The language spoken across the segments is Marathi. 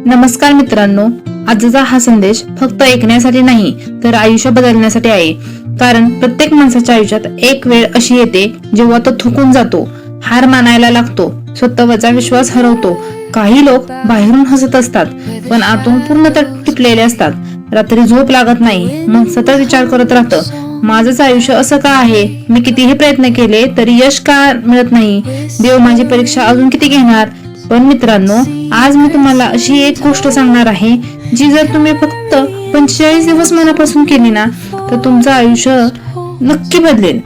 नमस्कार मित्रांनो, आजचा हा संदेश फक्त ऐकण्यासाठी नाही तर आयुष्य बदलण्यासाठी आहे. कारण प्रत्येक माणसाच्या आयुष्यात एक वेळ अशी येते जेव्हा तो थकून जातो, हार मानायला लागतो, स्वतःवरचा विश्वास हरवतो. काही लोक बाहेरून हसत असतात पण आतून पूर्णतः तुटलेले असतात. रात्री झोप लागत नाही, मग सतत विचार करत राहतं, माझंच आयुष्य असं का आहे? मी कितीही प्रयत्न केले तरी यश का मिळत नाही? देव माझी परीक्षा अजून किती घेणार? पण मित्रांनो, आज मी तुम्हाला अशी एक गोष्ट सांगणार आहे जी जर तुम्ही फक्त 45 दिवस मनापासून केली ना तर तुमचं आयुष्य नक्की बदलेल.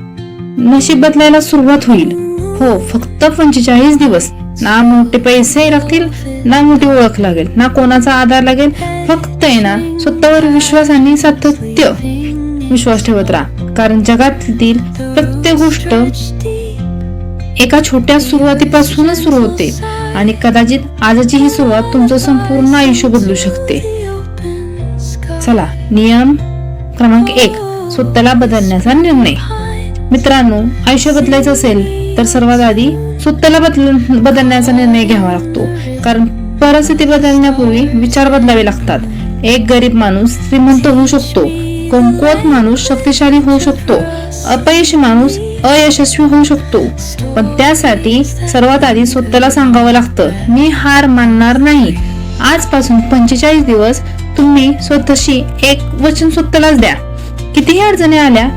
नशीब बदलायला सुरुवात होईल. हो, फक्त 45 दिवस. ना मोठे पैसे लागतील, ना मोठी ओळख लागेल, ना कोणाचा आधार लागेल. फक्त आहे ना स्वतःवर विश्वास आणि सातत्य विश्वास ठेवत राहा. कारण जगातील प्रत्येक गोष्ट एका छोट्या सुरुवातीपासूनच सुरू होते आणि कदाचित आजची ही सुरुवात तुमचं संपूर्ण आयुष्य बदलू शकते. चला, नियम क्रमांक 1, स्वतःला बदलण्याचा निर्णय. मित्रांनो, आयुष्य बदलायचं असेल तर सर्वात आधी स्वतःला बदलण्याचा निर्णय घ्यावा लागतो. कारण परिस्थिती बदलण्यापूर्वी विचार बदलावे लागतात. एक गरीब माणूस श्रीमंत होऊ शकतो, कमकुवत माणूस शक्तिशाली होऊ शकतो, अपयशी माणूस अयशस्वी होऊ शकतो. पण त्यासाठी सर्वात आधी स्वतःला सांगावं लागतं, मी हार मानणार नाही. आजपासून 45 दिवस तुम्ही स्वतःशी एक वचन स्वतःलाच द्या. कितीही अडचणी आल्या,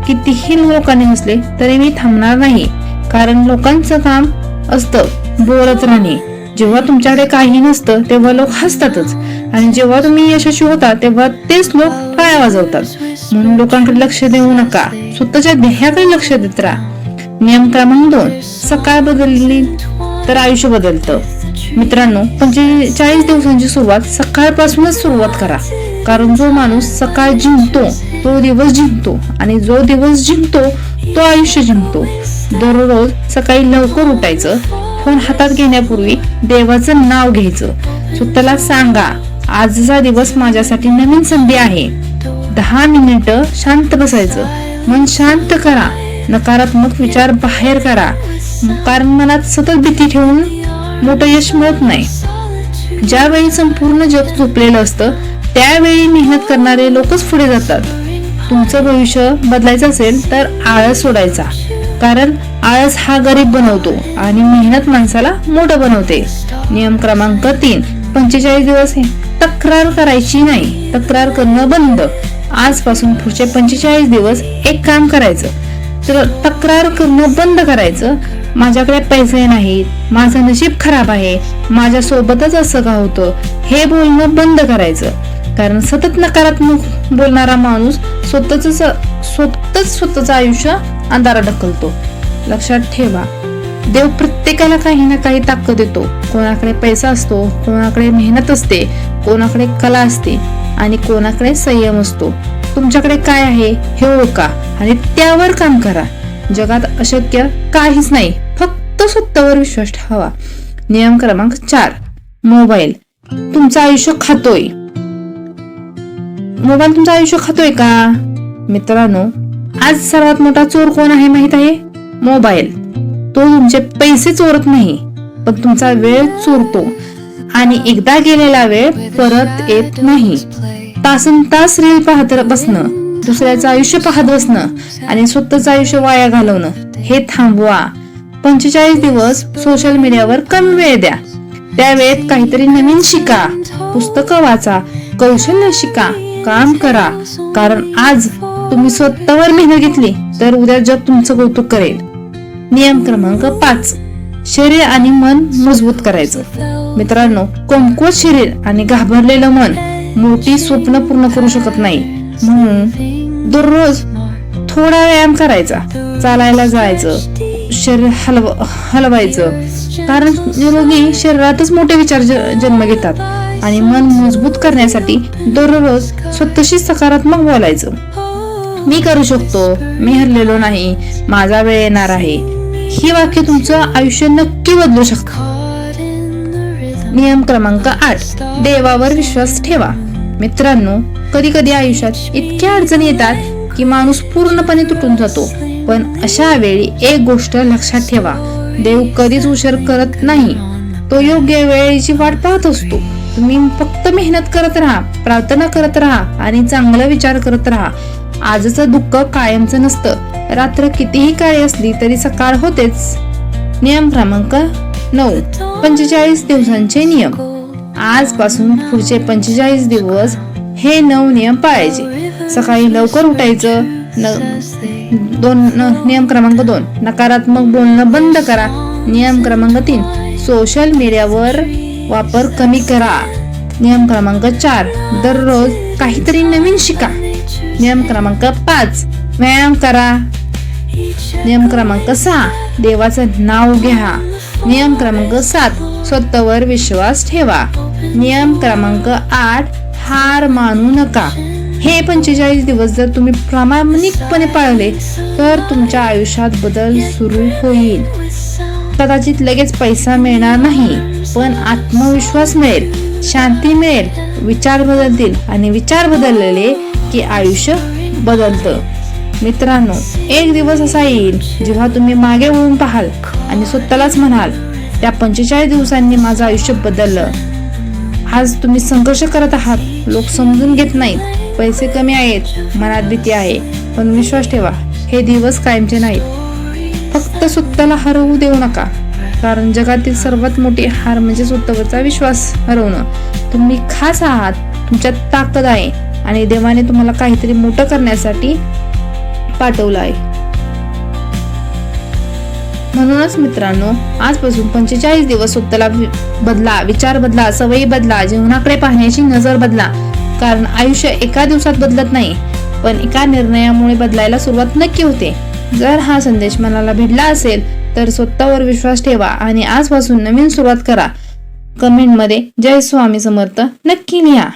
कितीही लोकांनी हसले तरी मी थांबणार नाही. कारण लोकांचं काम असतं बोलत राहणे. जेव्हा तुमच्याकडे काही नसतं तेव्हा लोक हसतातच, आणि जेव्हा तुम्ही यशस्वी होता तेव्हा तेच लोक टाळ्या वाजवतात. म्हणून लोकांकडे लक्ष देऊ नका, स्वतःच्या ध्येयाकडे लक्ष देत राहा. नियम क्रमांक 2, सकाळ बदलली तर आयुष्य बदलतं. मित्रांनो, 45 दिवसांची सुरुवात सकाळपासूनच सुरुवात करा. कारण जो माणूस सकाळ जिंकतो तो दिवस जिंकतो, आणि जो दिवस जिंकतो तो आयुष्य जिंकतो. दररोज सकाळी लवकर उठायचं, फोन हातात घेण्यापूर्वी देवाचं नाव घ्यायचं. स्वतःला सांगा, आजचा दिवस माझ्यासाठी नवीन संधी आहे. 10 मिनिटं शांत बसायचं, मन शांत करा, नकारात्मक विचार बाहेर करा. कारण मनात सतत भीती ठेवून मोठं यश मिळत नाही. ज्यावेळी संपूर्ण जग झोपलेलं असतं त्यावेळी मेहनत करणारे लोकच पुढे जातात. तुमचं भविष्य बदलायचं असेल तर आळस सोडायचा. कारण आळस हा गरीब बनवतो आणि मेहनत माणसाला मोठं बनवते. नियम क्रमांक 3, 45 दिवस तक्रार करायची नाही, तक्रार करणं बंद. आजपासून पुढचे 45 दिवस एक काम करायचं, तर तक्रार करणं बंद करायचं. माझ्याकडे पैसे नाहीत, माझं नशीब खराब आहे, माझ्या सोबतच असं का होतं, हे बोलणं बंद करायचं. कारण सतत नकारात्मक बोलणारा माणूस स्वतःच आयुष्य अंधारात ढकलतो. लक्षात ठेवा, देव प्रत्येकाला काही ना काही ताकद देतो. कोणाकडे पैसा असतो, कोणाकडे मेहनत असते, कोणाकडे कला असते आणि कोणाकडे संयम असतो. तुमच्याकडे काय आहे हे ओळखा आणि त्यावर काम करा. जगात अशक्य काहीच नाही, फक्त स्वतःवर विश्वास ठेवा. नियम क्रमांक 4, मोबाईल तुमचं आयुष्य खातोय. मोबाईल तुमचं आयुष्य खातोय का? मित्रांनो, आज सर्वात मोठा चोर कोण आहे माहित आहे? मोबाईल. तो तुमचे पैसे चोरत नाही, पण तुमचा वेळ चोरतो. आणि एकदा गेलेला वेळ परत येत नाही. तासनतास रील पाहत बसणं, दुसऱ्याचं आयुष्य पाहत बसणं आणि स्वतःचं आयुष्य वाया घालवणं हे थांबवा. 45 दिवस सोशल मीडियावर कमी वेळ द्या. त्या वेळेत काहीतरी नवीन शिका, पुस्तकं वाचा, कौशल्य शिका, काम करा. कारण आज तुम्ही स्वतःवर मेहनत घेतली तर उद्या जग तुमचं कौतुक करेल. नियम क्रमांक 5, शरीर आणि मन मजबूत करायचं. मित्रांनो, कमकुवत शरीर आणि घाबरलेलं मन मोठी स्वप्न पूर्ण करू शकत नाही. म्हणून दररोज थोडा व्यायाम करायचा, चालायला जायचं, शरीर हलवायचं. कारण निरोगी शरीरातच मोठे विचार जन्म घेतात. आणि मन मजबूत करण्यासाठी दररोज स्वतःशी सकारात्मक बोलायचं. मी करू शकतो, मी हरलेलो नाही, माझा वेळ येणार आहे. ही वाक्य तुमचं आयुष्य नक्की बदलू शकतं. नियम क्रमांक 8, देवावर विश्वास ठेवा. मित्रांनो, कधी कधी आयुष्यात इतक्या अडचणी येतात की माणूस पूर्णपणे तुटून जातो. पण अशा वेळी एक गोष्ट लक्षात ठेवा, देव कधीच उशीर करत नाही. तो योग्य वेळेची वाट पाहत असतो. तुम्ही फक्त मेहनत करत राहा, प्रार्थना करत राहा आणि चांगला विचार करत राहा. आजचं दुःख कायमचं नसतं. रात्र कितीही काळी असली तरी सकाळ होतेच. नियम क्रमांक 9. 45 दिवसांचे नियम. आजपासून पुढचे 45 दिवस हे 9 नियम पाळायचे. सकाळी लवकर उठायचं. नियम क्रमांक 2. नकारात्मक बोलणं बंद करा. नियम क्रमांक 3. सोशल मीडियावर वापर कमी करा. नियम क्रमांक 4. दररोज काहीतरी नवीन शिका. नियम क्रमांक 5. व्यायाम करा. नियम क्रमांक 6. देवाचं नाव घ्या. नियम क्रमांक 7. स्वतःवर विश्वास ठेवा. नियम क्रमांक 8. हार मानू नका. हे 45 दिवस जर तुम्ही प्रामाणिकपणे पाळले तर तुमच्या आयुष्यात बदल सुरू होईल. कदाचित लगेच पैसा मिळणार नाही, पण आत्मविश्वास मिळेल, शांती मिळेल, विचार बदलतील आणि विचार बदललेले की आयुष्य बदलतं. मित्रांनो, एक दिवस असा येईल जेव्हा तुम्ही मागे वळून पाहाल आणि स्वतःलाच म्हणाल, त्या 45 दिवसांनी माझं आयुष्य बदललं. आज तुम्ही संघर्ष करत आहात, लोक समजून घेत नाहीत, पैसे कमी आहेत, मनात भीती आहे, पण विश्वास ठेवा, हे दिवस कायमचे नाहीत. फक्त स्वतःला हरवू देऊ नका, कारण जगातील सर्वात मोठी हार म्हणजे स्वतःवरचा विश्वास हरवणं. तुम्ही खास आहात, तुमच्यात ताकद आहे आणि देवाने तुम्हाला काहीतरी मोठं करण्यासाठी पाठवलं आहे. म्हणूनच मित्रांनो, आजपासून 45 दिवस स्वतःला बदला, विचार बदला, सवयी बदला, जीवनाकडे पाहण्याची नजर बदला. कारण आयुष्य एका दिवसात बदलत नाही, पण एका निर्णयामुळे बदलायला सुरुवात नक्की होते. जर हा संदेश मनाला भिडला असेल तर स्वतःवर विश्वास ठेवा आणि आजपासून नवीन सुरुवात करा. कमेंटमध्ये जय स्वामी समर्थ नक्की लिहा.